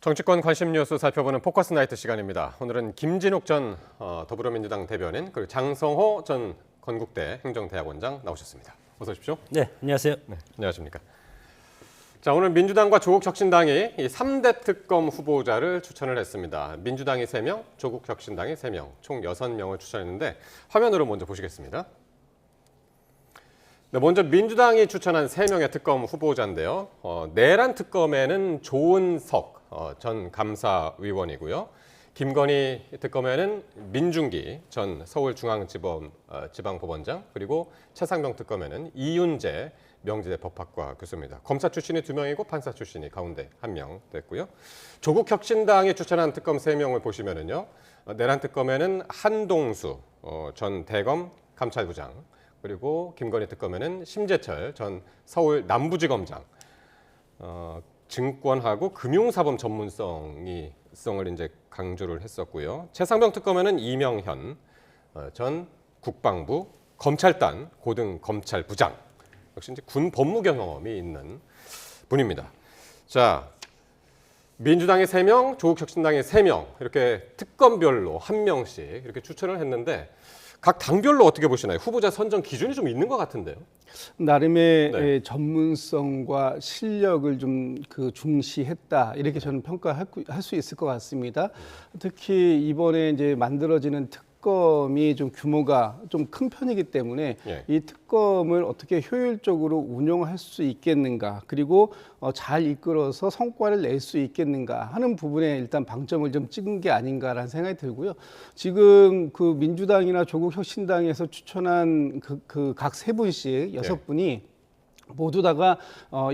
정치권 관심 뉴스 살펴보는 포커스 나이트 시간입니다. 오늘은 김진욱 전 더불어민주당 대변인 그리고 장성호 전 건국대 행정대학원장 나오셨습니다. 어서 오십시오. 네, 안녕하세요. 네, 안녕하십니까. 자, 오늘 민주당과 조국혁신당이 이 3대 특검 후보자를 추천을 했습니다. 민주당이 3명, 조국혁신당이 3명, 총 6명을 추천했는데 화면으로 먼저 보시겠습니다. 네, 먼저 민주당이 추천한 3명의 특검 후보자인데요. 내란 특검에는 조은석 전 감사위원이고요. 김건희 특검에는 민중기 전 서울중앙지방법원장, 그리고 최상병 특검에는 이윤재 명지대 법학과 교수입니다. 검사 출신이 2명이고 판사 출신이 가운데 1명 됐고요. 조국혁신당이 추천한 특검 3명을 보시면은요. 내란 특검에는 한동수 전 대검 감찰부장, 그리고 김건희 특검에는 심재철 전 서울 남부지검장, 증권하고 금융사범 전문성을 이제 강조를 했었고요. 최상병 특검에는 이명현 전 국방부 검찰단 고등검찰부장, 역시 이제 군 법무 경험이 있는 분입니다. 자, 민주당의 3명, 조국혁신당의 3명 이렇게 특검별로 1명씩 이렇게 추천을 했는데. 각 당별로 어떻게 보시나요? 후보자 선정 기준이 좀 있는 것 같은데요. 나름의 전문성과 실력을 좀 중시했다, 이렇게 저는 평가할 수 있을 것 같습니다. 특히 이번에 이제 만들어지는 특검이 좀 규모가 좀 큰 편이기 때문에 이 특검을 어떻게 효율적으로 운영할 수 있겠는가, 그리고 잘 이끌어서 성과를 낼 수 있겠는가 하는 부분에 일단 방점을 좀 찍은 게 아닌가라는 생각이 들고요. 지금 그 민주당이나 조국혁신당에서 추천한 각 3분씩 6분이 모두 다가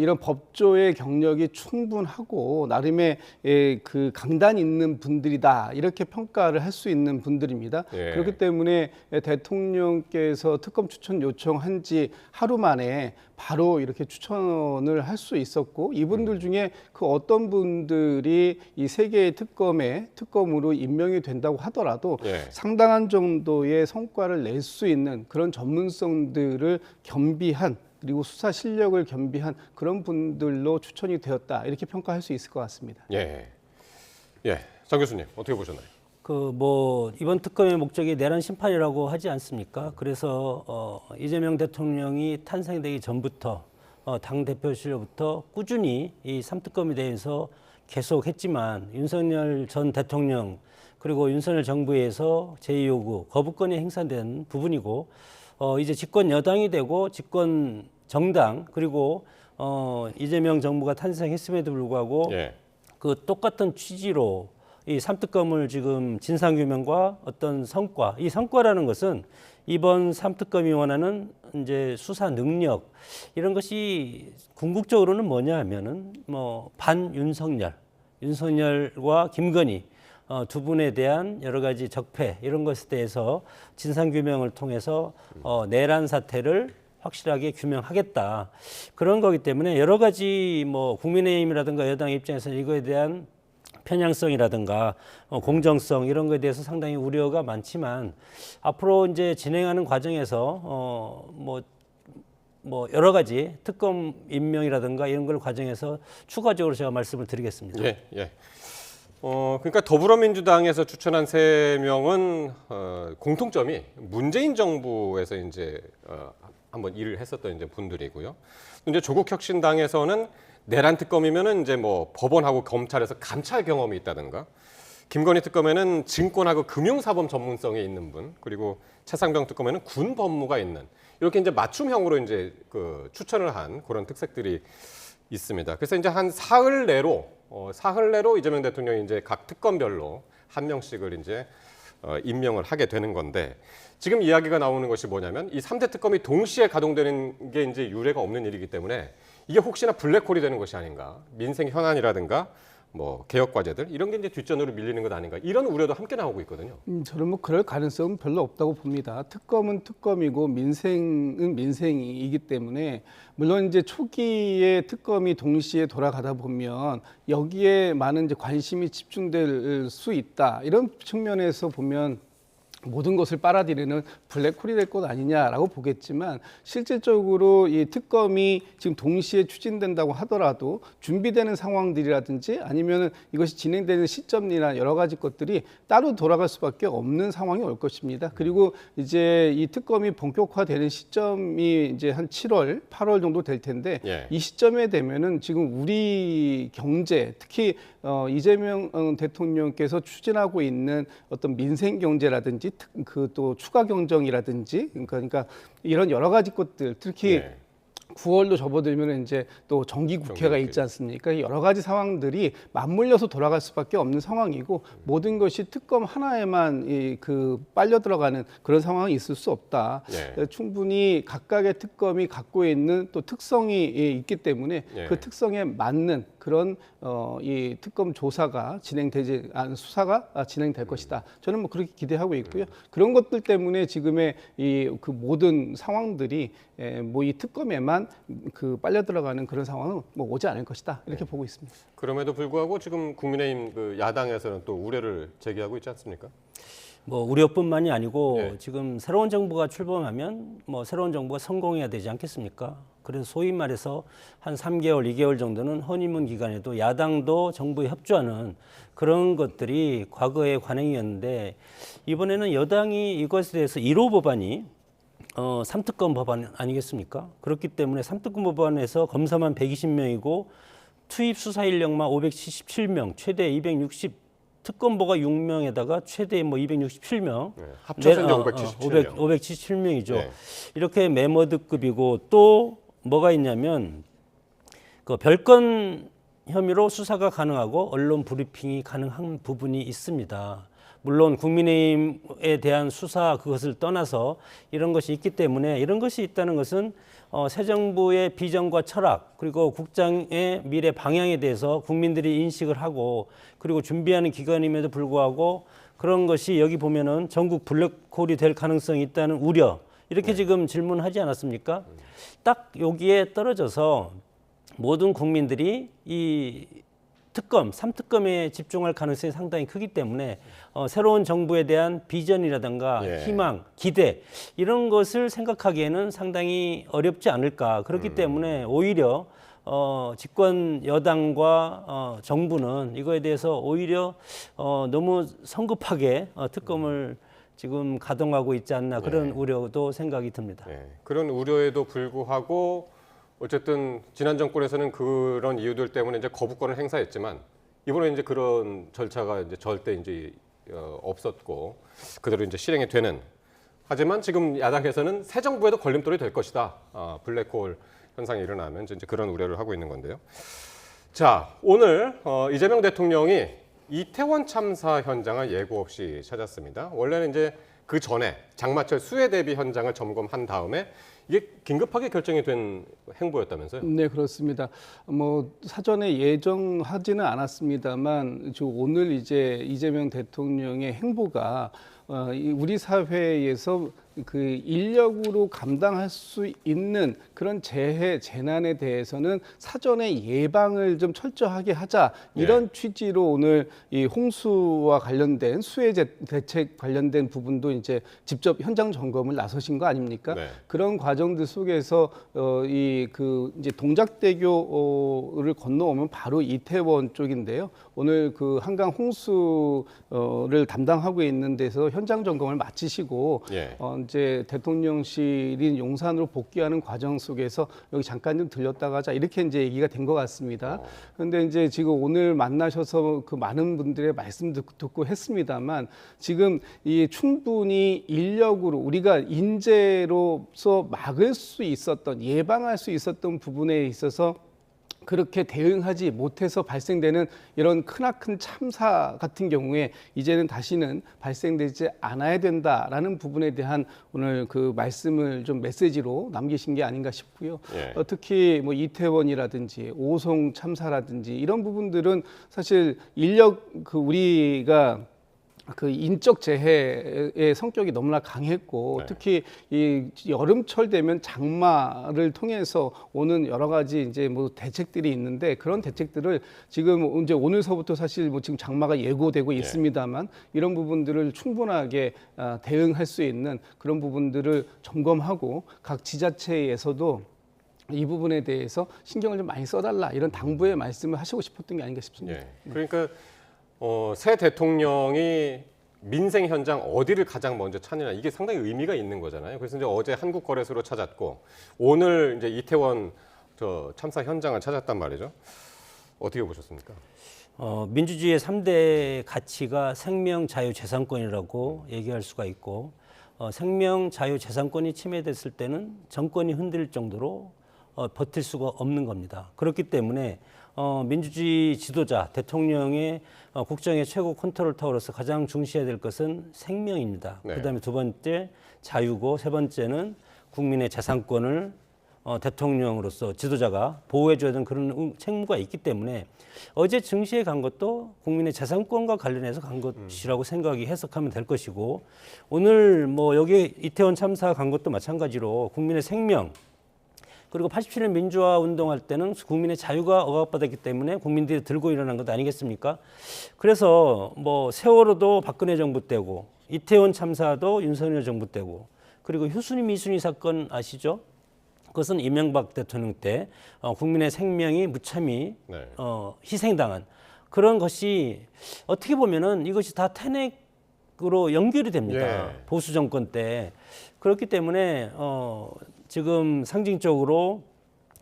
이런 법조의 경력이 충분하고 나름의 그 강단 있는 분들이다, 이렇게 평가를 할 수 있는 분들입니다. 그렇기 때문에 대통령께서 특검 추천 요청한 지 하루 만에 바로 이렇게 추천을 할 수 있었고, 이분들 중에 그 어떤 분들이 이 3개의 특검으로 임명이 된다고 하더라도 상당한 정도의 성과를 낼 수 있는 그런 전문성들을 겸비한, 그리고 수사 실력을 겸비한 그런 분들로 추천이 되었다, 이렇게 평가할 수 있을 것 같습니다. 장 교수님 어떻게 보셨나요? 이번 특검의 목적이 내란 심판이라고 하지 않습니까? 그래서 이재명 대통령이 탄생되기 전부터 당 대표실로부터 꾸준히 이 3특검에 대해서 계속했지만, 윤석열 전 대통령 그리고 윤석열 정부에서 제2요구 거부권이 행사된 부분이고, 이제 집권 여당이 되고 집권 정당, 그리고 이재명 정부가 탄생했음에도 불구하고 그 똑같은 취지로 이 3특검을 지금 진상규명과 어떤 성과, 이 성과라는 것은 이번 3특검이 원하는 이제 수사 능력, 이런 것이 궁극적으로는 뭐냐 하면은 윤석열과 김건희 두 분에 대한 여러 가지 적폐, 이런 것에 대해서 진상규명을 통해서 내란 사태를 확실하게 규명하겠다, 그런 거기 때문에 여러 가지 국민의힘이라든가 여당 입장에서는 이거에 대한 편향성이라든가 공정성, 이런 거에 대해서 상당히 우려가 많지만, 앞으로 이제 진행하는 과정에서 여러 가지 특검 임명이라든가 이런 걸 과정에서 추가적으로 제가 말씀을 드리겠습니다. 그러니까 더불어민주당에서 추천한 3명은 공통점이 문재인 정부에서 이제 한번 일을 했었던 이제 분들이고요. 이제 조국혁신당에서는 내란 특검이면은 이제 법원하고 검찰에서 감찰 경험이 있다든가, 김건희 특검에는 증권하고 금융사범 전문성이 있는 분, 그리고 최상병 특검에는 군 법무가 있는, 이렇게 이제 맞춤형으로 이제 추천을 한 그런 특색들이 있습니다. 그래서 이제 한 사흘 내로 이재명 대통령이 이제 각 특검별로 1명씩을 이제 임명을 하게 되는 건데, 지금 이야기가 나오는 것이 뭐냐면 이 3대 특검이 동시에 가동되는 게 이제 유례가 없는 일이기 때문에 이게 혹시나 블랙홀이 되는 것이 아닌가, 민생 현안이라든가 개혁 과제들 이런 게 이제 뒷전으로 밀리는 것 아닌가, 이런 우려도 함께 나오고 있거든요. 저는 그럴 가능성은 별로 없다고 봅니다. 특검은 특검이고 민생은 민생이기 때문에, 물론 이제 초기에 특검이 동시에 돌아가다 보면 여기에 많은 이제 관심이 집중될 수 있다, 이런 측면에서 보면 모든 것을 빨아들이는 블랙홀이 될 것 아니냐라고 보겠지만 실질적으로 이 특검이 지금 동시에 추진된다고 하더라도 준비되는 상황들이라든지 아니면은 이것이 진행되는 시점이나 여러 가지 것들이 따로 돌아갈 수밖에 없는 상황이 올 것입니다. 그리고 이제 이 특검이 본격화되는 시점이 이제 한 7월, 8월 정도 될 텐데 예. 이 시점에 되면은 지금 우리 경제 특히 이재명 대통령께서 추진하고 있는 어떤 민생 경제라든지 그 또 추가 경정이라든지 그러니까 이런 여러 가지 것들 특히 예. 9월로 접어들면 이제 또 정기 국회가 있지 않습니까? 여러 가지 상황들이 맞물려서 돌아갈 수밖에 없는 상황이고 모든 것이 특검 하나에만 빨려 들어가는 그런 상황이 있을 수 없다. 예. 충분히 각각의 특검이 갖고 있는 또 특성이 있기 때문에 예. 그 특성에 맞는 그런 이 특검 조사가 진행되지 않은 수사가 진행될 것이다. 저는 뭐 그렇게 기대하고 있고요. 그런 것들 때문에 지금의 이 그 모든 상황들이 뭐 이 특검에만 그 빨려 들어가는 그런 상황은 뭐 오지 않을 것이다. 이렇게 보고 있습니다. 그럼에도 불구하고 지금 국민의힘 그 야당에서는 또 우려를 제기하고 있지 않습니까? 뭐 우려뿐만이 아니고 네. 지금 새로운 정부가 출범하면 뭐 새로운 정부가 성공해야 되지 않겠습니까? 그래서 소위 말해서 한 3개월, 2개월 정도는 허니문 기간에도 야당도 정부에 협조하는 그런 것들이 과거의 관행이었는데 이번에는 여당이 이것에 대해서 1호 법안이 3특검 법안 아니겠습니까? 그렇기 때문에 3특검 법안에서 검사만 120명이고 투입 수사 인력만 577명, 최대 260 특검보가 6명에다가 최대 뭐 267명, 네, 합쳐서 이제 577명. 577명이죠. 네. 이렇게 메머드급이고 또 뭐가 있냐면 그 별건 혐의로 수사가 가능하고 언론 브리핑이 가능한 부분이 있습니다. 물론 국민의힘에 대한 수사 그것을 떠나서 이런 것이 있기 때문에 이런 것이 있다는 것은 새 정부의 비전과 철학 그리고 국장의 미래 방향에 대해서 국민들이 인식을 하고 그리고 준비하는 기간임에도 불구하고 그런 것이 여기 보면은 전국 블랙홀이 될 가능성이 있다는 우려 이렇게 지금 질문하지 않았습니까? 딱 여기에 떨어져서 모든 국민들이 이 특검, 3특검에 집중할 가능성이 상당히 크기 때문에 새로운 정부에 대한 비전이라든가 예. 희망, 기대 이런 것을 생각하기에는 상당히 어렵지 않을까. 그렇기 때문에 오히려 집권 여당과 정부는 이거에 대해서 오히려 너무 성급하게 특검을 지금 가동하고 있지 않나 그런 우려도 생각이 듭니다. 네, 그런 우려에도 불구하고 어쨌든 지난 정권에서는 그런 이유들 때문에 이제 거부권을 행사했지만 이번에 이제 그런 절차가 이제 절대 이제 없었고 그대로 이제 실행이 되는. 하지만 지금 야당에서는 새 정부에도 걸림돌이 될 것이다. 블랙홀 현상이 일어나면 이제 그런 우려를 하고 있는 건데요. 자, 오늘 이재명 대통령이 이태원 참사 현장을 예고 없이 찾았습니다. 원래는 이제 그 전에 장마철 수해 대비 현장을 점검한 다음에 이게 긴급하게 결정이 된 행보였다면서요? 네, 그렇습니다. 뭐 사전에 예정하지는 않았습니다만 오늘 이제 이재명 대통령의 행보가 우리 사회에서 그 인력으로 감당할 수 있는 그런 재해 재난에 대해서는 사전에 예방을 좀 철저하게 하자 이런 취지로 오늘 이 홍수와 관련된 수해 대책 관련된 부분도 이제 직접 현장 점검을 나서신 거 아닙니까? 네. 그런 과정들 속에서 이제 동작대교를 건너오면 바로 이태원 쪽인데요. 오늘 그 한강 홍수를 담당하고 있는 데서 현장 점검을 마치시고 예. 이제 대통령실인 용산으로 복귀하는 과정 속에서 여기 잠깐 좀 들렸다 가자 이렇게 이제 얘기가 된 것 같습니다. 그런데 이제 지금 오늘 만나셔서 그 많은 분들의 말씀 듣고 했습니다만 지금 이 충분히 인력으로 우리가 인재로서 막을 수 있었던 예방할 수 있었던 부분에 있어서 그렇게 대응하지 못해서 발생되는 이런 크나큰 참사 같은 경우에 이제는 다시는 발생되지 않아야 된다라는 부분에 대한 오늘 그 말씀을 좀 메시지로 남기신 게 아닌가 싶고요. 예. 특히 뭐 이태원이라든지 오송 참사라든지 이런 부분들은 사실 인력 우리가 그 인적 재해의 성격이 너무나 강했고 네. 특히 이 여름철 되면 장마를 통해서 오는 여러 가지 이제 뭐 대책들이 있는데 그런 대책들을 지금 이제 오늘서부터 사실 뭐 지금 장마가 예고되고 있습니다만 이런 부분들을 충분하게 대응할 수 있는 그런 부분들을 점검하고 각 지자체에서도 이 부분에 대해서 신경을 좀 많이 써달라 이런 당부의 말씀을 하시고 싶었던 게 아닌가 싶습니다. 예. 그러니까 새 대통령이 민생 현장 어디를 가장 먼저 찾느냐 이게 상당히 의미가 있는 거잖아요. 그래서 이제 어제 한국거래소로 찾았고 오늘 이제 이태원 저 참사 현장을 찾았단 말이죠. 어떻게 보셨습니까? 민주주의의 3대 가치가 생명, 자유, 재산권이라고 얘기할 수가 있고 생명, 자유, 재산권이 침해됐을 때는 정권이 흔들릴 정도로 버틸 수가 없는 겁니다. 그렇기 때문에 민주주의 지도자, 대통령의 국정의 최고 컨트롤 타워로서 가장 중시해야 될 것은 생명입니다. 네. 그다음에 두 번째 자유고 세 번째는 국민의 재산권을 대통령으로서 지도자가 보호해줘야 되는 그런 책무가 있기 때문에 어제 증시에 간 것도 국민의 재산권과 관련해서 간 것이라고 생각이 해석하면 될 것이고 오늘 뭐 여기 이태원 참사 간 것도 마찬가지로 국민의 생명 그리고 87년 민주화 운동할 때는 국민의 자유가 억압받았기 때문에 국민들이 들고 일어난 것 아니겠습니까? 그래서 뭐 세월호도 박근혜 정부 때고 이태원 참사도 윤석열 정부 때고 그리고 휴순이 미순이 사건 아시죠? 그것은 이명박 대통령 때 국민의 생명이 무참히 네. 희생당한 그런 것이 어떻게 보면은 이것이 다 탄핵으로 연결이 됩니다. 예. 보수 정권 때 그렇기 때문에 지금 상징적으로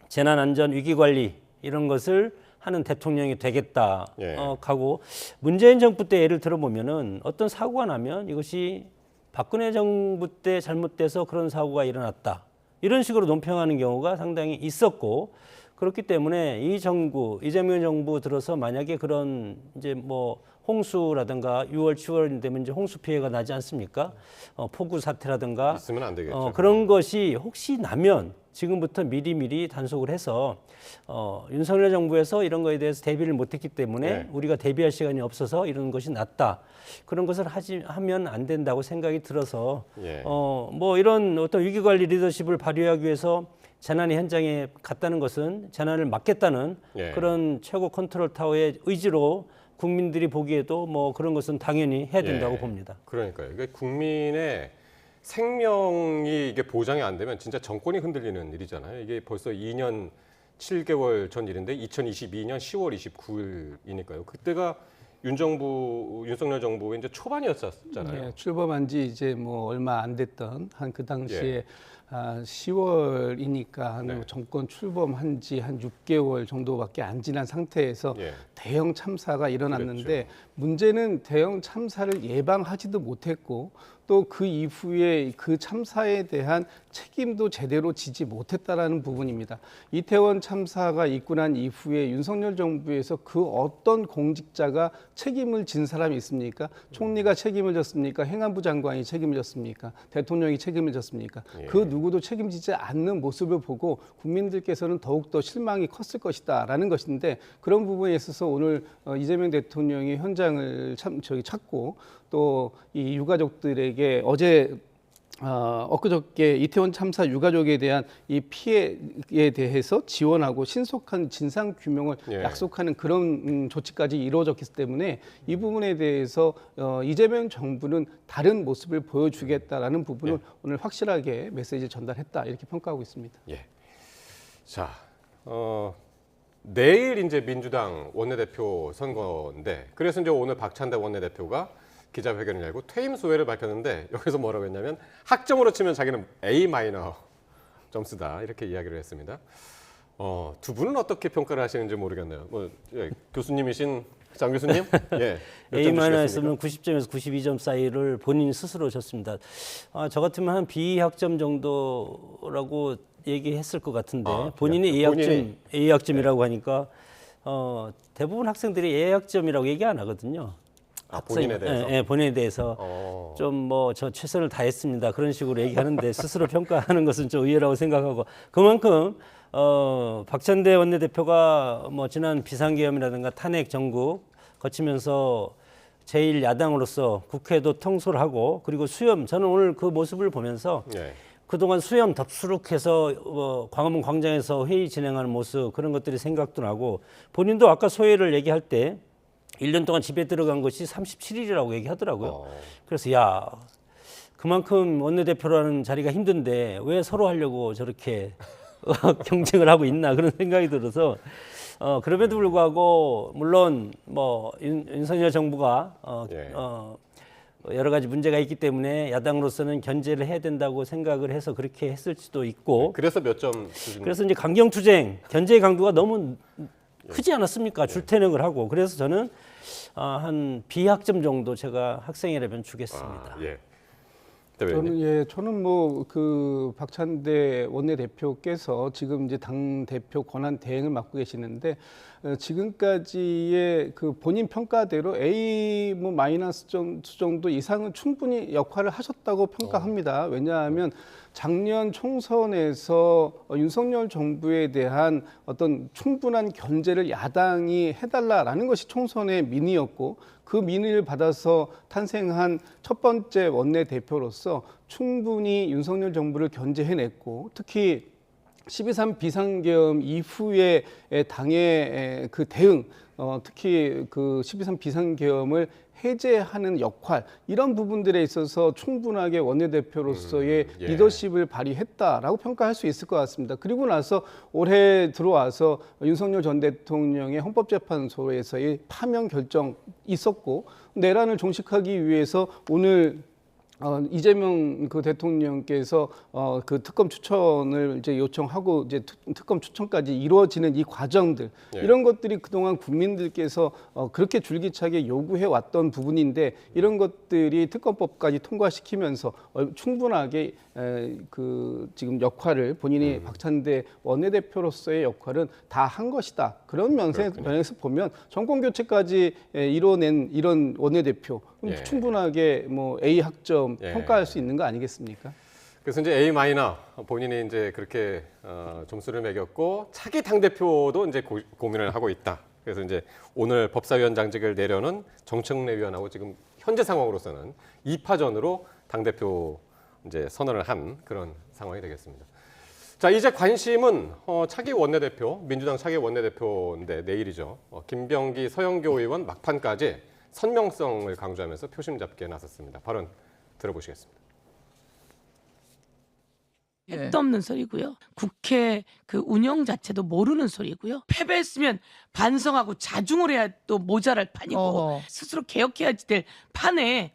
재난안전 위기관리 이런 것을 하는 대통령이 되겠다 예. 하고 문재인 정부 때 예를 들어보면은 어떤 사고가 나면 이것이 박근혜 정부 때 잘못돼서 그런 사고가 일어났다. 이런 식으로 논평하는 경우가 상당히 있었고 그렇기 때문에 이 정부 이재명 정부 들어서 만약에 그런 이제 뭐 홍수라든가 6월 7월 되면 이제 홍수 피해가 나지 않습니까? 폭우 사태라든가 있으면 안 되겠죠. 그런 것이 혹시 나면 지금부터 미리미리 단속을 해서 윤석열 정부에서 이런 거에 대해서 대비를 못했기 때문에 네. 우리가 대비할 시간이 없어서 이런 것이 났다. 그런 것을 하면 안 된다고 생각이 들어서 예. 뭐 이런 어떤 위기관리 리더십을 발휘하기 위해서 재난의 현장에 갔다는 것은 재난을 막겠다는 예. 그런 최고 컨트롤 타워의 의지로 국민들이 보기에도 뭐 그런 것은 당연히 해야 된다고 예. 봅니다. 그러니까요. 이게 국민의 생명이 이게 보장이 안 되면 진짜 정권이 흔들리는 일이잖아요. 이게 벌써 2년 7개월 전 일인데 2022년 10월 29일이니까요. 그때가 윤석열 정부의 이제 초반이었잖아요. 네, 출범한 지 이제 뭐 얼마 안 됐던 한 그 당시에 10월이니까 한 네. 정권 출범한 지 한 6개월 정도밖에 안 지난 상태에서 예. 대형 참사가 일어났는데 그랬죠. 문제는 대형 참사를 예방하지도 못했고 또 그 이후에 그 참사에 대한 책임도 제대로 지지 못했다라는 부분입니다. 이태원 참사가 있고 난 이후에 윤석열 정부에서 그 어떤 공직자가 책임을 진 사람이 있습니까? 총리가 책임을 졌습니까? 행안부 장관이 책임을 졌습니까? 대통령이 책임을 졌습니까? 예. 그 누구도 책임지지 않는 모습을 보고 국민들께서는 더욱더 실망이 컸을 것이다라는 것인데 그런 부분에 있어서 오늘 이재명 대통령이 현장을 찾고 또 이 유가족들에게 어제 엊그저께 이태원 참사 유가족에 대한 이 피해에 대해서 지원하고 신속한 진상 규명을 예. 약속하는 그런 조치까지 이루어졌기 때문에 이 부분에 대해서 이재명 정부는 다른 모습을 보여주겠다라는 부분을 오늘 확실하게 메시지를 전달했다 이렇게 평가하고 있습니다. 예. 자, 내일 이제 민주당 원내대표 선거인데 그래서 이제 오늘 박찬대 원내대표가 기자회견을 열고 퇴임 소회를 밝혔는데 여기서 뭐라고 했냐면 학점으로 치면 자기는 A 마이너 점수다 이렇게 이야기를 했습니다. 두 분은 어떻게 평가를 하시는지 모르겠네요. 뭐 교수님이신 장 교수님, 예, A 마이너였으면 90점에서 92점 사이를 본인 스스로 줬습니다. 저 같으면 한 B 학점 정도라고 얘기했을 것 같은데 본인이 A 학점, A 학점이라고 하니까 대부분 학생들이 A 학점이라고 얘기 안 하거든요. 본인에 대해서. 예, 본인에 대해서 좀 뭐 저 최선을 다했습니다 그런 식으로 얘기하는데 스스로 평가하는 것은 좀 의외라고 생각하고 그만큼 박찬대 원내대표가 뭐 지난 비상계엄이라든가 탄핵 정국 거치면서 제1야당으로서 국회도 통솔 하고 그리고 수염 저는 오늘 그 모습을 보면서 예. 그동안 수염 덥수룩해서 광화문 광장에서 회의 진행하는 모습 그런 것들이 생각도 나고 본인도 아까 소회를 얘기할 때 1년 동안 집에 들어간 것이 37일이라고 얘기하더라고요. 그래서 야 그만큼 원내대표라는 자리가 힘든데 왜 서로 하려고 저렇게 경쟁을 하고 있나 그런 생각이 들어서 그럼에도 불구하고 물론 뭐 윤석열 정부가 예. 여러 가지 문제가 있기 때문에 야당으로서는 견제를 해야 된다고 생각을 해서 그렇게 했을 수도 있고 그래서 몇 점 수준? 그래서 이제 강경투쟁 견제의 강도가 너무 크지 않았습니까? 줄태능을 하고 그래서 저는 한 B학점 정도 제가 학생이라면 주겠습니다. 예. 대변인님. 저는 뭐 그 박찬대 원내대표께서 지금 이제 당 대표 권한 대행을 맡고 계시는데 지금까지의 그 본인 평가대로 A 뭐 마이너스 정도 이상은 충분히 역할을 하셨다고 평가합니다. 왜냐하면 작년 총선에서 윤석열 정부에 대한 어떤 충분한 견제를 야당이 해달라라는 것이 총선의 민의였고 그 민의를 받아서 탄생한 첫 번째 원내대표로서 충분히 윤석열 정부를 견제해냈고 특히 12.3 비상계엄 이후에 당의 그 대응, 특히 그 12.3 비상계엄을 해제하는 역할 이런 부분들에 있어서 충분하게 원내대표로서의 예. 리더십을 발휘했다라고 평가할 수 있을 것 같습니다. 그리고 나서 올해 들어와서 윤석열 전 대통령의 헌법재판소에서의 파면 결정 있었고 내란을 종식하기 위해서 오늘 이재명 그 대통령께서 그 특검 추천을 이제 요청하고 이제 특검 추천까지 이루어지는 이 과정들 예. 이런 것들이 그동안 국민들께서 그렇게 줄기차게 요구해 왔던 부분인데 이런 것들이 특검법까지 통과시키면서 충분하게 그 지금 역할을 본인이 박찬대 원내대표로서의 역할은 다 한 것이다. 그런 면에서 보면 정권 교체까지 이뤄낸 이런 원내대표 예. 충분하게 뭐 A 학점 예. 평가할 수 있는 거 아니겠습니까? 그래서 이제 A 마이너 본인이 이제 그렇게 점수를 매겼고 차기 당 대표도 이제 고민을 하고 있다. 그래서 이제 오늘 법사위원장직을 내려는 정청래 위원하고 지금 현재 상황으로서는 2파전으로 당 대표 이제 선언을 한 그런 상황이 되겠습니다. 자 이제 관심은 차기 원내대표 민주당 차기 원내대표인데 내일이죠. 김병기 서영교 의원 막판까지 선명성을 강조하면서 표심 잡기에 나섰습니다. 발언 들어보시겠습니다. 택도 없는 소리고요. 국회 그 운영 자체도 모르는 소리고요. 패배했으면 반성하고 자중을 해야 또 모자랄 판이고 스스로 개혁해야 될 판에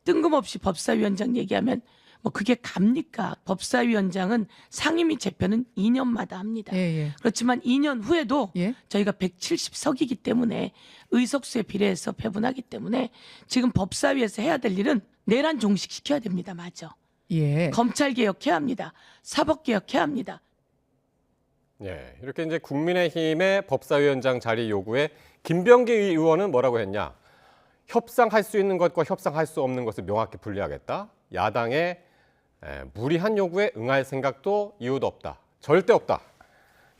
뜬금없이 법사위원장 얘기하면 뭐 그게 갑니까? 법사위원장은 상임위 재표는 2년마다 합니다. 그렇지만 2년 후에도 저희가 170석이기 때문에 의석수에 비례해서 배분하기 때문에 지금 법사위에서 해야 될 일은 내란 종식시켜야 됩니다. 맞아. 검찰 개혁해야 합니다. 사법 개혁해야 합니다. 예, 이렇게 이제 국민의힘의 법사위원장 자리 요구에 김병기 의원은 뭐라고 했냐? 협상할 수 있는 것과 협상할 수 없는 것을 명확히 분리하겠다. 야당의 무리한 요구에 응할 생각도 이유도 없다. 절대 없다.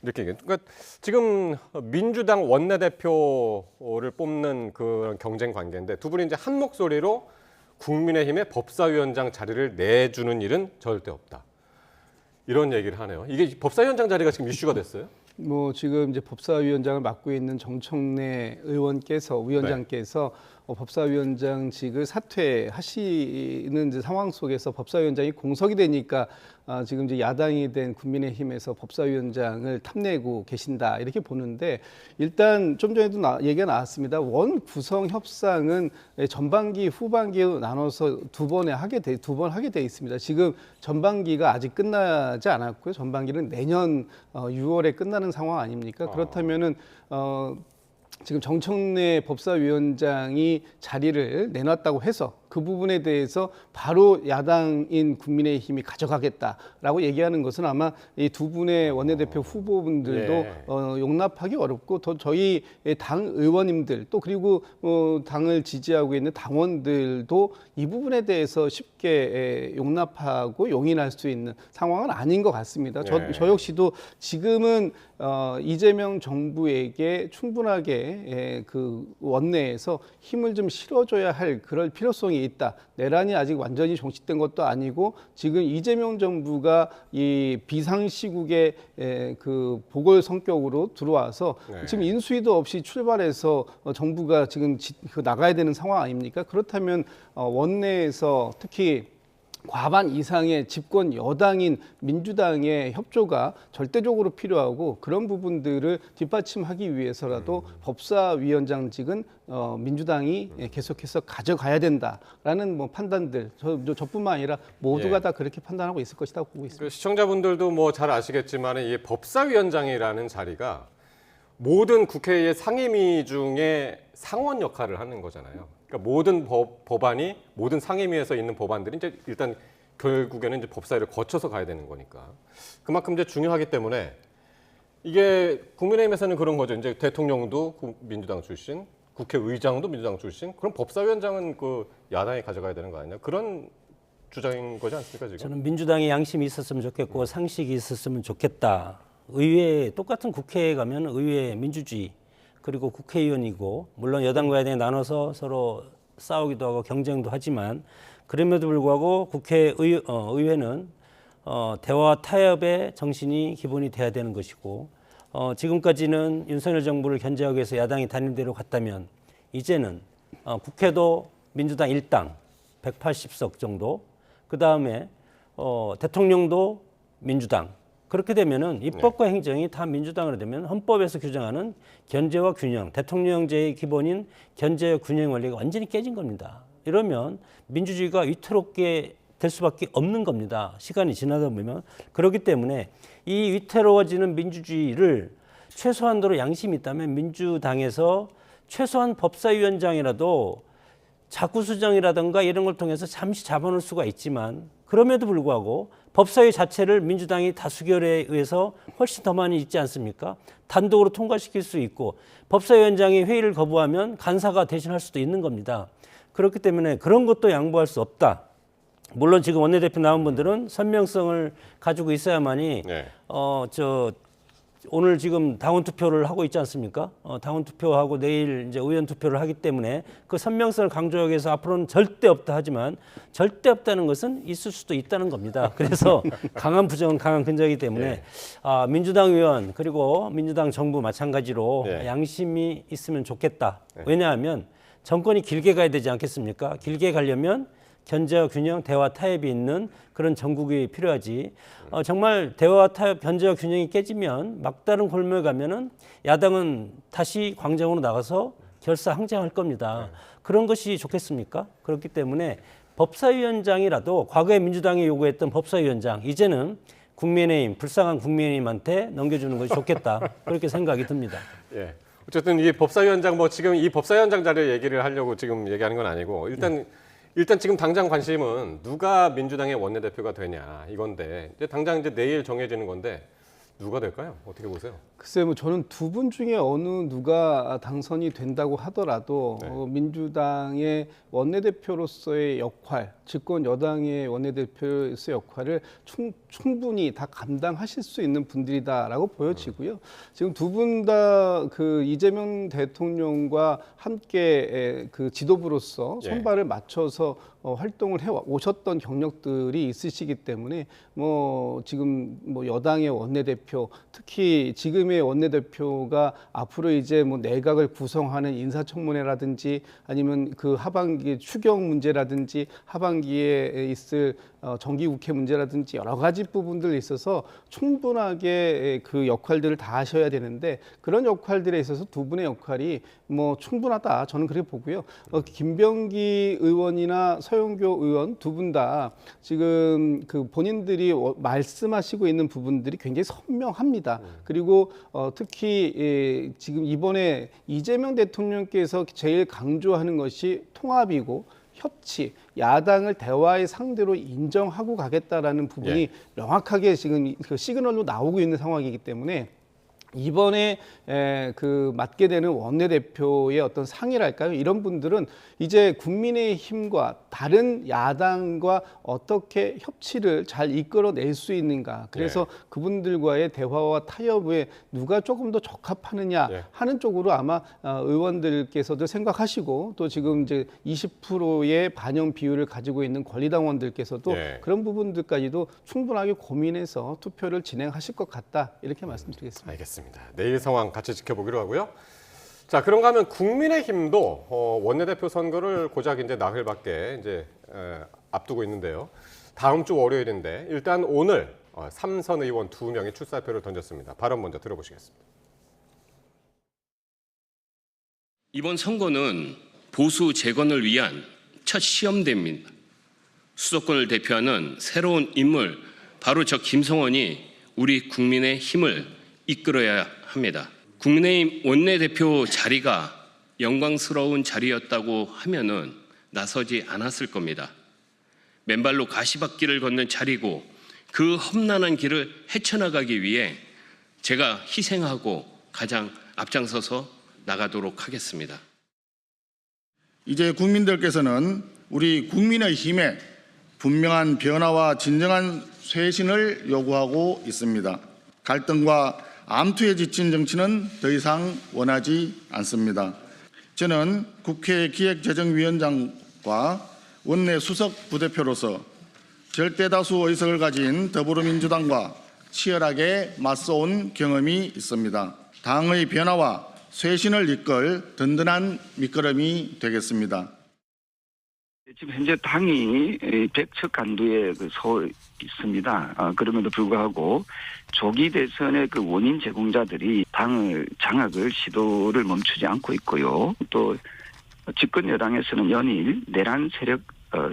이렇게 그러니까 지금 민주당 원내대표를 뽑는 그런 경쟁 관계인데 두 분이 이제 한 목소리로 국민의힘의 법사위원장 자리를 내주는 일은 절대 없다. 이런 얘기를 하네요. 이게 법사위원장 자리가 지금 이슈가 됐어요? 뭐 지금 이제 법사위원장을 맡고 있는 정청래 위원장께서 법사위원장직을 사퇴하시는 이제 상황 속에서 법사위원장이 공석이 되니까 지금 이제 야당이 된 국민의힘에서 법사위원장을 탐내고 계신다 이렇게 보는데 일단 좀 전에도 얘기가 나왔습니다. 원 구성 협상은 전반기, 후반기로 나눠서 두 번 하게 돼 있습니다. 지금 전반기가 아직 끝나지 않았고요. 전반기는 내년 6월에 끝나는 상황 아닙니까? 그렇다면은 지금 정청래 법사위원장이 자리를 내놨다고 해서 그 부분에 대해서 바로 야당인 국민의힘이 가져가겠다라고 얘기하는 것은 아마 이 두 분의 원내대표 후보분들도 예. 용납하기 어렵고 더 저희 당 의원님들 또 그리고 당을 지지하고 있는 당원들도 이 부분에 대해서 쉽게 용납하고 용인할 수 있는 상황은 아닌 것 같습니다. 네. 저 역시도 지금은 이재명 정부에게 충분하게 그 원내에서 힘을 좀 실어줘야 할 그럴 필요성이 있다. 내란이 아직 완전히 종식된 것도 아니고 지금 이재명 정부가 이 비상시국의 그 보궐 성격으로 들어와서 네. 지금 인수위도 없이 출발해서 정부가 지금 나가야 되는 상황 아닙니까? 그렇다면 원내에서 특히 과반 이상의 집권 여당인 민주당의 협조가 절대적으로 필요하고 그런 부분들을 뒷받침하기 위해서라도 법사위원장직은 민주당이 계속해서 가져가야 된다라는 뭐 판단들 저뿐만 아니라 모두가 예. 다 그렇게 판단하고 있을 것이라고 보고 있습니다. 그 시청자분들도 뭐 잘 아시겠지만 이 법사위원장이라는 자리가 모든 국회의 상임위 중에 상원 역할을 하는 거잖아요. 그러니까 모든 법안이 모든 상임위에서 있는 법안들이 이제 일단 결국에는 이제 법사위를 거쳐서 가야 되는 거니까 그만큼 이제 중요하기 때문에 이게 국민의힘에서는 그런 거죠. 이제 대통령도 민주당 출신, 국회의장도 민주당 출신, 그럼 법사위원장은 그 야당이 가져가야 되는 거 아니냐? 그런 주장인 거지 않습니까 지금? 저는 민주당에 양심이 있었으면 좋겠고 상식이 있었으면 좋겠다. 의회 똑같은 국회에 가면 의회 민주주의 그리고 국회의원이고 물론 여당과 야당이 나눠서 서로 싸우기도 하고 경쟁도 하지만 그럼에도 불구하고 의회는 대화 타협의 정신이 기본이 돼야 되는 것이고 지금까지는 윤석열 정부를 견제하기 위해서 야당이 단일대로 갔다면 이제는 국회도 민주당 1당 180석 정도 그다음에 대통령도 민주당 그렇게 되면은 입법과 행정이 다 민주당으로 되면 헌법에서 규정하는 견제와 균형, 대통령제의 기본인 견제와 균형 원리가 완전히 깨진 겁니다. 이러면 민주주의가 위태롭게 될 수밖에 없는 겁니다. 시간이 지나다 보면. 그렇기 때문에 이 위태로워지는 민주주의를 최소한도로 양심이 있다면 민주당에서 최소한 법사위원장이라도 자구수정이라든가 이런 걸 통해서 잠시 잡아놓을 수가 있지만 그럼에도 불구하고 법사위 자체를 민주당이 다수결에 의해서 훨씬 더 많이 있지 않습니까? 단독으로 통과시킬 수 있고 법사위원장이 회의를 거부하면 간사가 대신할 수도 있는 겁니다. 그렇기 때문에 그런 것도 양보할 수 없다. 물론 지금 원내대표 나온 분들은 선명성을 가지고 있어야만이 네. 오늘 지금 당원 투표를 하고 있지 않습니까? 당원 투표하고 내일 이제 의원 투표를 하기 때문에 그 선명성을 강조하기 위해서 앞으로는 절대 없다 하지만 절대 없다는 것은 있을 수도 있다는 겁니다. 그래서 강한 부정은 강한 근저이기 때문에 네. 민주당 의원 그리고 민주당 정부 마찬가지로 네. 양심이 있으면 좋겠다. 왜냐하면 정권이 길게 가야 되지 않겠습니까? 길게 가려면 견제와 균형, 대화 타협이 있는 그런 정국이 필요하지. 정말 대화 타협, 견제와 균형이 깨지면 막다른 골목에 가면은 야당은 다시 광장으로 나가서 결사항쟁할 겁니다. 그런 것이 좋겠습니까? 그렇기 때문에 법사위원장이라도 과거에 민주당이 요구했던 법사위원장 이제는 국민의힘, 불쌍한 국민의힘한테 넘겨주는 것이 좋겠다. 그렇게 생각이 듭니다. 예. 어쨌든 이 법사위원장 뭐 지금 이 법사위원장 자리 얘기를 하려고 지금 얘기하는 건 아니고 일단 지금 당장 관심은 누가 민주당의 원내대표가 되냐 이건데 이제 당장 이제 내일 정해지는 건데 누가 될까요? 어떻게 보세요? 글쎄 뭐 저는 두 분 중에 어느 누가 당선이 된다고 하더라도 네. 민주당의 원내대표로서의 역할, 집권 여당의 원내대표로서의 역할을 충분히 다 감당하실 수 있는 분들이다라고 보여지고요. 지금 두 분 다 그 이재명 대통령과 함께 그 지도부로서 예. 손발을 맞춰서 활동을 해 오셨던 경력들이 있으시기 때문에 뭐 지금 뭐 여당의 원내대표 특히 지금의 원내대표가 앞으로 이제 뭐 내각을 구성하는 인사청문회라든지 아니면 그 하반기 추경 문제라든지 하반기에 있을 정기국회 문제라든지 여러 가지 부분들이 있어서 충분하게 그 역할들을 다 하셔야 되는데 그런 역할들에 있어서 두 분의 역할이 뭐 충분하다 저는 그렇게 보고요. 김병기 의원이나 서영교 의원 두 분 다 지금 그 본인들이 말씀하시고 있는 부분들이 굉장히 선명합니다. 그리고 특히 지금 이번에 이재명 대통령께서 제일 강조하는 것이 통합이고 협치, 야당을 대화의 상대로 인정하고 가겠다라는 부분이 명확하게 지금 그 시그널로 나오고 있는 상황이기 때문에 이번에 그 맡게 되는 원내대표의 어떤 상이랄까요? 이런 분들은 이제 국민의힘과 다른 야당과 어떻게 협치를 잘 이끌어낼 수 있는가. 그래서 그분들과의 대화와 타협에 누가 조금 더 적합하느냐 하는 쪽으로 아마 의원들께서도 생각하시고 또 지금 이제 20%의 반영 비율을 가지고 있는 권리당원들께서도 그런 부분들까지도 충분하게 고민해서 투표를 진행하실 것 같다. 이렇게 말씀드리겠습니다. 알겠습니다. 내일 상황 같이 지켜보기로 하고요. 자, 그런가 하면 국민의힘도 원내대표 선거를 고작 이제 나흘밖에 이제 앞두고 있는데요. 다음 주 월요일인데 일단 오늘 삼선 의원 2명이 출사표를 던졌습니다. 발언 먼저 들어보시겠습니다. 이번 선거는 보수 재건을 위한 첫 시험대입니다. 수도권을 대표하는 새로운 인물, 바로 저 김성원이 우리 국민의 힘을 이끌어야 합니다. 국민의힘 원내대표 자리가 영광스러운 자리였다고 하면은 나서지 않았을 겁니다. 맨발로 가시밭길을 걷는 자리고 그 험난한 길을 헤쳐나가기 위해 제가 희생하고 가장 앞장서서 나가도록 하겠습니다. 이제 국민들께서는 우리 국민의힘의 분명한 변화와 진정한 쇄신을 요구하고 있습니다. 갈등과 암투에 지친 정치는 더 이상 원하지 않습니다. 저는 국회 기획재정위원장과 원내 수석 부대표로서 절대다수 의석을 가진 더불어민주당과 치열하게 맞서온 경험이 있습니다. 당의 변화와 쇄신을 이끌 든든한 밑거름이 되겠습니다. 지금 현재 당이 백척 간두에 서 있습니다. 그럼에도 불구하고 조기 대선의 그 원인 제공자들이 당을 장악을 시도를 멈추지 않고 있고요. 또 집권 여당에서는 연일 내란 세력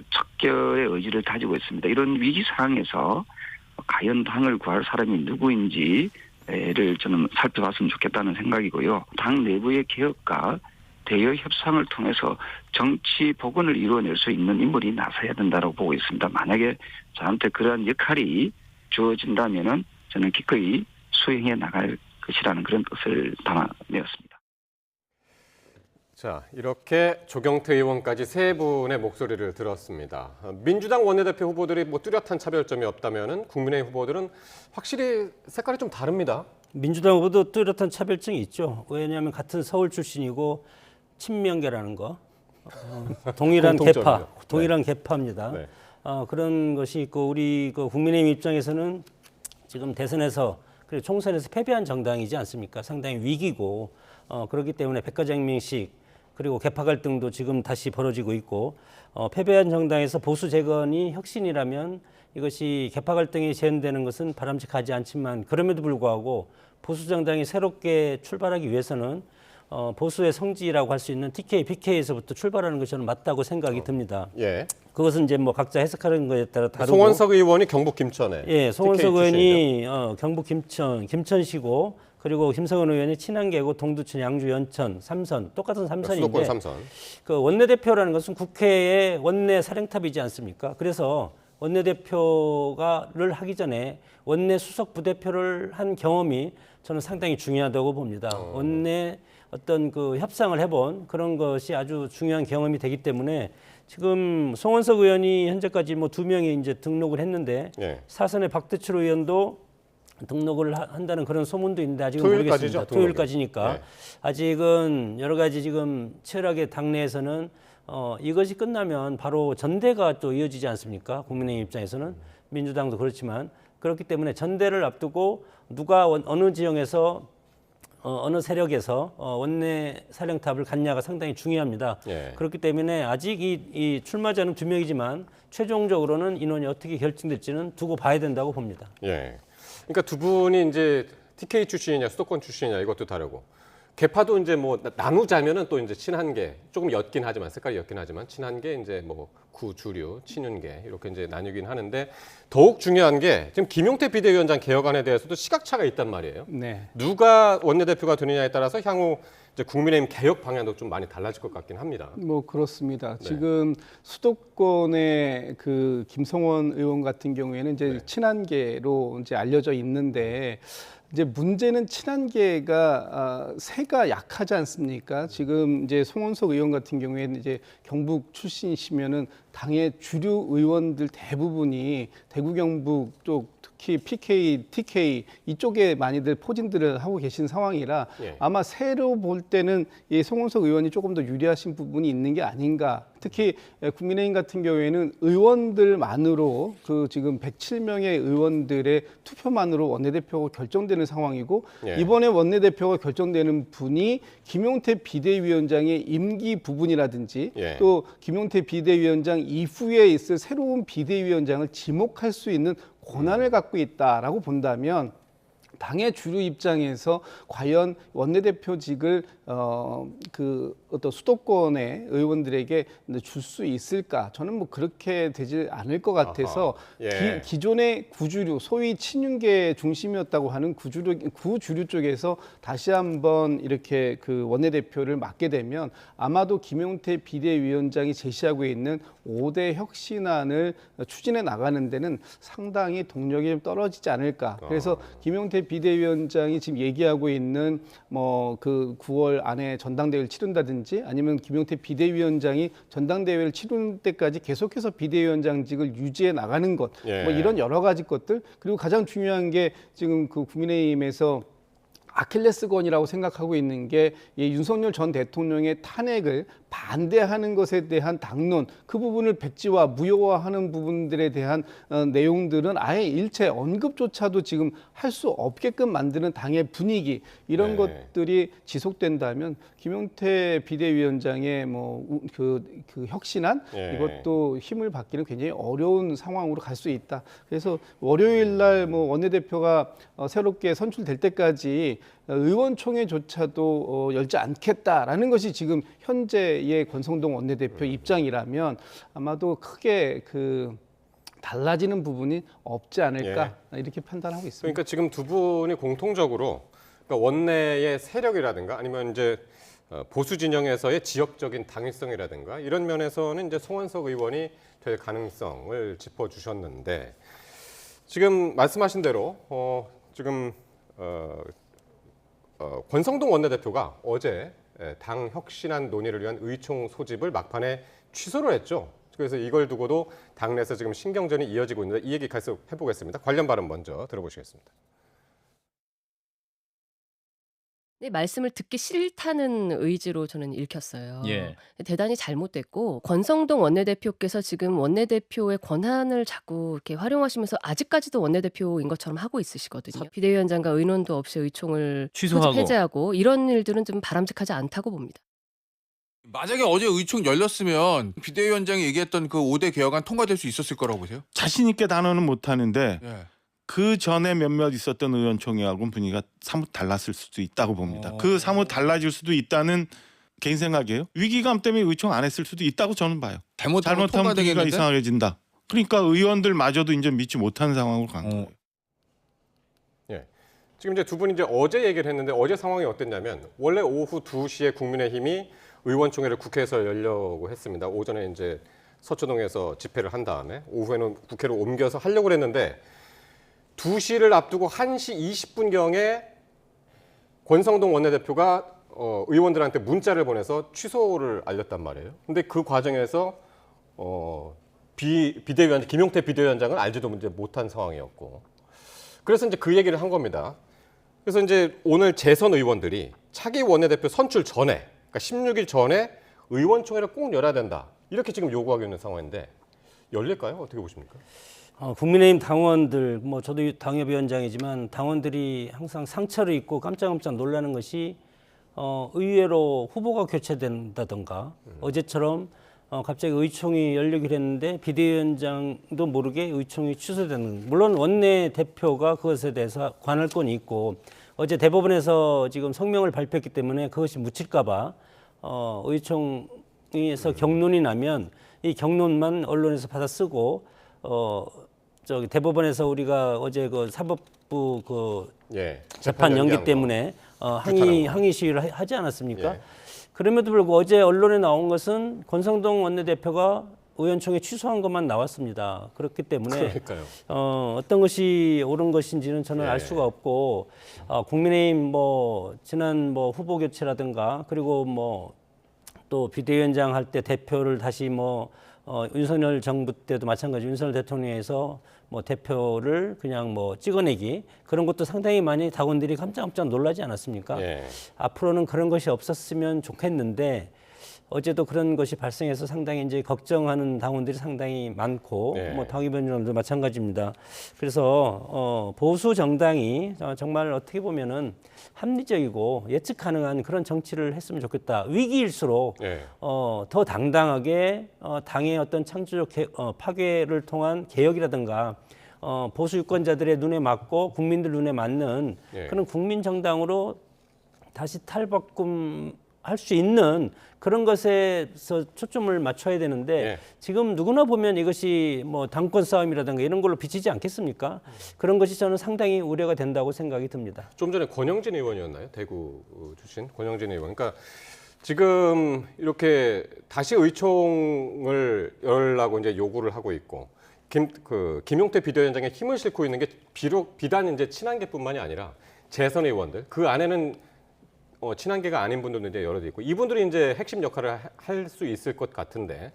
척결의 의지를 다지고 있습니다. 이런 위기 상황에서 과연 당을 구할 사람이 누구인지를 저는 살펴봤으면 좋겠다는 생각이고요. 당 내부의 개혁과 대여 협상을 통해서 정치 복원을 이루어낼 수 있는 인물이 나서야 된다고 보고 있습니다. 만약에 저한테 그러한 역할이 주어진다면은 저는 기꺼이 수행해 나갈 것이라는 그런 뜻을 담아내었습니다. 자, 이렇게 조경태 의원까지 세 분의 목소리를 들었습니다. 민주당 원내대표 후보들이 뭐 뚜렷한 차별점이 없다면은 국민의힘 후보들은 확실히 색깔이 좀 다릅니다. 민주당 후보도 뚜렷한 차별점이 있죠. 왜냐하면 같은 서울 출신이고 친명계라는 거, 동일한 공통점이죠. 계파, 동일한 계파입니다. 네. 그런 것이 있고 우리 그 국민의힘 입장에서는 지금 대선에서 그리고 총선에서 패배한 정당이지 않습니까? 상당히 위기고 그렇기 때문에 백과장명식 그리고 계파 갈등도 지금 다시 벌어지고 있고 패배한 정당에서 보수 재건이 혁신이라면 이것이 계파 갈등이 재현되는 것은 바람직하지 않지만 그럼에도 불구하고 보수 정당이 새롭게 출발하기 위해서는 보수의 성지라고 할 수 있는 TK, PK에서부터 출발하는 것이 저는 맞다고 생각이 듭니다. 예. 그것은 이제 뭐 각자 해석하는 것에 따라 다르고. 송원석 의원이 경북 김천에. 예, 송원석 TK 의원이 경북 김천시고 그리고 김성은 의원이 친한계고 동두천, 양주, 연천, 삼선 똑같은 삼선인데. 수도권 삼선. 그 원내대표라는 것은 국회의 원내 사령탑이지 않습니까? 그래서 원내대표가를 하기 전에 원내 수석 부대표를 한 경험이 저는 상당히 중요하다고 봅니다. 원내 어떤 그 협상을 해본 그런 것이 아주 중요한 경험이 되기 때문에 지금 송원석 의원이 현재까지 뭐 2명이 이제 등록을 했는데 사선의 박대출 의원도 등록을 한다는 그런 소문도 있는데 아직은 토요일까지죠, 모르겠습니다. 토요일까지니까 아직은 여러 가지 지금 치열하게 당내에서는 이것이 끝나면 바로 전대가 또 이어지지 않습니까? 국민의힘 입장에서는 민주당도 그렇지만 그렇기 때문에 전대를 앞두고 누가 어느 지형에서 어느 세력에서 원내 사령탑을 갖냐가 상당히 중요합니다. 그렇기 때문에 아직 이 출마자는 2명이지만 최종적으로는 인원이 어떻게 결정될지는 두고 봐야 된다고 봅니다. 예. 그러니까 두 분이 이제 TK 출신이냐 수도권 출신이냐 이것도 다르고 계파도 이제 뭐 나누자면은 또 이제 친한 게 조금 옅긴 하지만 색깔이 옅긴 하지만 친한 게 이제 뭐 구주류, 친윤계 이렇게 이제 나뉘긴 하는데 더욱 중요한 게 지금 김용태 비대위원장 개혁안에 대해서도 시각차가 있단 말이에요. 네. 누가 원내대표가 되느냐에 따라서 향후 이제 국민의힘 개혁 방향도 좀 많이 달라질 것 같긴 합니다. 뭐 그렇습니다. 네. 지금 수도권의 그 김성원 의원 같은 경우에는 이제 네. 친한계로 이제 알려져 있는데 이제 문제는 친한계가 세가 약하지 않습니까? 지금 이제 송원석 의원 같은 경우에는 이제 경북 출신이시면은 당의 주류 의원들 대부분이 대구 경북 쪽 특히 PK, TK 이쪽에 많이들 포진들을 하고 계신 상황이라 예. 아마 세로 볼 때는 이 송원석 의원이 조금 더 유리하신 부분이 있는 게 아닌가. 특히 국민의힘 같은 경우에는 의원들만으로 그 지금 107명의 의원들의 투표만으로 원내대표가 결정되는 상황이고 예. 이번에 원내대표가 결정되는 분이 김용태 비대위원장의 임기 부분이라든지 예. 또 김용태 비대위원장 이후에 있을 새로운 비대위원장을 지목할 수 있는 권한을 갖고 있다라고 본다면 당의 주류 입장에서 과연 원내대표직을 그 어떤 수도권의 의원들에게 줄 수 있을까? 저는 뭐 그렇게 되지 않을 것 같아서 예. 기존의 구주류, 소위 친윤계 중심이었다고 하는 구주류 쪽에서 다시 한번 이렇게 그 원내대표를 맡게 되면 아마도 김용태 비대위원장이 제시하고 있는 5대 혁신안을 추진해 나가는 데는 상당히 동력이 좀 떨어지지 않을까. 그래서 김용태 비대위원장이 지금 얘기하고 있는 뭐 그 9월 안에 전당대회를 치른다든지 아니면 김용태 비대위원장이 전당대회를 치르는 때까지 계속해서 비대위원장직을 유지해 나가는 것, 예. 뭐 이런 여러 가지 것들 그리고 가장 중요한 게 지금 그 국민의힘에서 아킬레스건이라고 생각하고 있는 게 이 윤석열 전 대통령의 탄핵을 반대하는 것에 대한 당론, 그 부분을 백지화, 무효화하는 부분들에 대한 내용들은 아예 일체 언급조차도 지금 할 수 없게끔 만드는 당의 분위기 이런 네. 것들이 지속된다면 김용태 비대위원장의 뭐 그 혁신안 예. 이것도 힘을 받기는 굉장히 어려운 상황으로 갈 수 있다. 그래서 월요일 날 뭐 원내대표가 새롭게 선출될 때까지 의원총회조차도 열지 않겠다라는 것이 지금 현재의 권성동 원내대표 입장이라면 아마도 크게 그 달라지는 부분이 없지 않을까 이렇게 판단하고 있습니다. 그러니까 지금 두 분이 공통적으로 그러니까 원내의 세력이라든가 아니면 이제 보수 진영에서의 지역적인 당위성이라든가 이런 면에서는 이제 송원석 의원이 될 가능성을 짚어주셨는데 지금 말씀하신 대로 지금 권성동 원내대표가 어제 당 혁신안 논의를 위한 의총 소집을 막판에 취소를 했죠. 그래서 이걸 두고도 당내에서 지금 신경전이 이어지고 있는데 이 얘기 계속 해보겠습니다. 관련 발언 먼저 들어보시겠습니다. 네, 말씀을 듣기 싫다는 의지로 저는 읽혔어요. 예. 대단히 잘못됐고 권성동 원내대표께서 지금 원내대표의 권한을 자꾸 이렇게 활용하시면서 아직까지도 원내대표인 것처럼 하고 있으시거든요. 비대위원장과 의논도 없이 의총을 취소하고. 해제하고 이런 일들은 좀 바람직하지 않다고 봅니다. 만약에 어제 의총 열렸으면 비대위원장이 얘기했던 그 5대 개혁안 통과될 수 있었을 거라고 보세요? 자신 있게 단어는 못하는데 예. 그 전에 몇몇 있었던 의원총회하고는 분위기가 사뭇 달랐을 수도 있다고 봅니다. 그 사뭇 달라질 수도 있다는 개인 생각이에요. 위기감 때문에 의총 안 했을 수도 있다고 저는 봐요. 잘못하면 잘못하면 분위기가 통과되겠는데? 이상해진다. 그러니까 의원들마저도 이제 믿지 못하는 상황으로 간 거예요. 예. 지금 이제 두 분이 이제 어제 얘기를 했는데 어제 상황이 어땠냐면 원래 오후 2시에 국민의힘이 의원총회를 국회에서 열려고 했습니다. 오전에 이제 서초동에서 집회를 한 다음에 오후에는 국회로 옮겨서 하려고 했는데 2시를 앞두고 1시 20분경에 권성동 원내대표가 의원들한테 문자를 보내서 취소를 알렸단 말이에요. 근데 그 과정에서 비대위원장 김용태 비대위원장은 알지도 못한 상황이었고 그래서 이제 그 얘기를 한 겁니다. 그래서 이제 오늘 재선 의원들이 차기 원내대표 선출 전에 그러니까 16일 전에 의원총회를 꼭 열어야 된다. 이렇게 지금 요구하고 있는 상황인데 열릴까요? 어떻게 보십니까? 국민의힘 당원들, 뭐 저도 당협위원장이지만 당원들이 항상 상처를 입고 깜짝깜짝 놀라는 것이 의외로 후보가 교체된다던가 어제처럼 갑자기 의총이 열리기로 했는데 비대위원장도 모르게 의총이 취소되는. 물론 원내대표가 그것에 대해서 관할권이 있고 어제 대법원에서 지금 성명을 발표했기 때문에 그것이 묻힐까 봐 의총에서 경론이 나면 이 경론만 언론에서 받아 쓰고 대법원에서 우리가 어제 그 사법부 그 예, 재판 연기 연기한 거. 때문에 항의 시위를 하지 않았습니까? 예. 그럼에도 불구하고 어제 언론에 나온 것은 권성동 원내대표가 의원총회 취소한 것만 나왔습니다. 그렇기 때문에 그러니까요. 어떤 것이 옳은 것인지는 저는 예. 알 수가 없고 국민의힘 뭐 지난 뭐 후보 교체라든가 그리고 뭐 또 비대위원장 할 때 대표를 다시 뭐 윤석열 정부 때도 마찬가지 윤석열 대통령에서 뭐 대표를 그냥 뭐 찍어내기 그런 것도 상당히 많이 당원들이 깜짝깜짝 놀라지 않았습니까? 예. 앞으로는 그런 것이 없었으면 좋겠는데 어제도 그런 것이 발생해서 상당히 이제 걱정하는 당원들이 상당히 많고 네. 뭐 당의변론도 마찬가지입니다. 그래서 보수 정당이 정말 어떻게 보면은 합리적이고 예측 가능한 그런 정치를 했으면 좋겠다. 위기일수록 예. 더 당당하게 당의 어떤 창조적 파괴를 통한 개혁이라든가 보수 유권자들의 눈에 맞고 국민들 눈에 맞는 예. 그런 국민 정당으로 다시 탈바꿈 할 수 있는 그런 것에서 초점을 맞춰야 되는데 예. 지금 누구나 보면 이것이 뭐 당권 싸움이라든가 이런 걸로 비치지 않겠습니까? 그런 것이 저는 상당히 우려가 된다고 생각이 듭니다. 좀 전에 권영진 의원이었나요? 대구 출신 권영진 의원. 그러니까 지금 이렇게 다시 의총을 열라고 이제 요구를 하고 있고 김용태 비대위원장의 힘을 싣고 있는 게 비단 이제 친한계뿐만이 아니라 재선 의원들 그 안에는 친한계가 아닌 분들도 이제 여러 있고 이분들이 이제 핵심 역할을 할 수 있을 것 같은데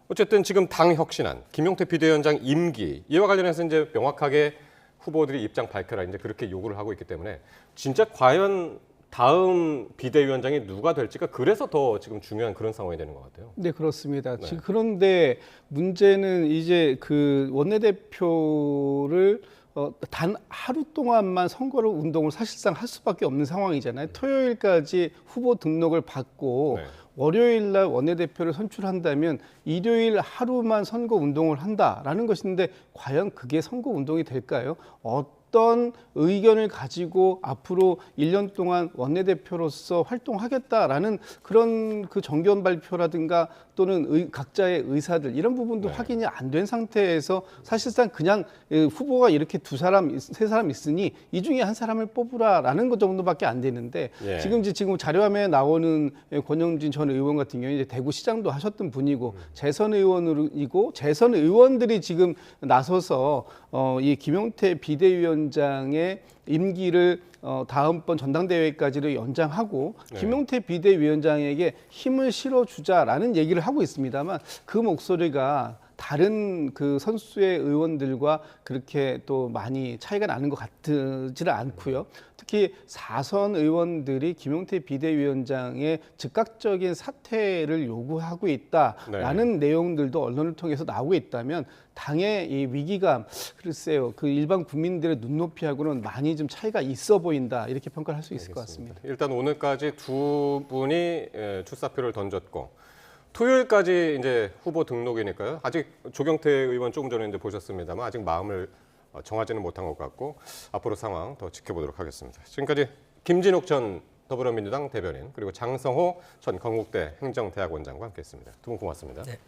어쨌든 지금 당 혁신안 김용태 비대위원장 임기 이와 관련해서 이제 명확하게 후보들이 입장 밝혀라 이제 그렇게 요구를 하고 있기 때문에 진짜 과연 다음 비대위원장이 누가 될지가 그래서 더 지금 중요한 그런 상황이 되는 것 같아요. 네, 그렇습니다. 네. 지금 그런데 문제는 이제 그 원내대표를 단 하루 동안만 선거를 운동을 사실상 할 수밖에 없는 상황이잖아요. 토요일까지 후보 등록을 받고 네. 월요일 날 원내대표를 선출한다면 일요일 하루만 선거 운동을 한다라는 것인데 과연 그게 선거 운동이 될까요? 어떤 의견을 가지고 앞으로 1년 동안 원내대표로서 활동하겠다라는 그런 그 정견 발표라든가 또는 각자의 의사들 이런 부분도 네. 확인이 안 된 상태에서 사실상 그냥 후보가 이렇게 세 사람 있으니 이 중에 한 사람을 뽑으라라는 것 정도밖에 안 되는데 예. 지금 지금 자료화면에 나오는 권영진 전 의원 같은 경우에 이제 대구시장도 하셨던 분이고 재선 의원이고 재선 의원들이 지금 나서서 이 김용태 비대위원장의 임기를 다음번 전당대회까지를 연장하고 네. 김용태 비대위원장에게 힘을 실어주자라는 얘기를 하고 있습니다만 그 목소리가 다른 그 선수의 의원들과 그렇게 또 많이 차이가 나는 것 같지는 않고요. 특히 4선 의원들이 김용태 비대위원장의 즉각적인 사퇴를 요구하고 있다라는 내용들도 언론을 통해서 나오고 있다면 당의 이 위기감, 글쎄요, 그 일반 국민들의 눈높이하고는 많이 좀 차이가 있어 보인다 이렇게 평가를 할 수 있을 것 같습니다. 일단 오늘까지 두 분이 출사표를 던졌고 토요일까지 이제 후보 등록이니까요. 아직 조경태 의원 조금 전에 이제 보셨습니다만 아직 마음을 정하지는 못한 것 같고 앞으로 상황 더 지켜보도록 하겠습니다. 지금까지 김진욱 전 더불어민주당 대변인 그리고 장성호 전 건국대 행정대학원장과 함께했습니다. 두 분 고맙습니다. 네.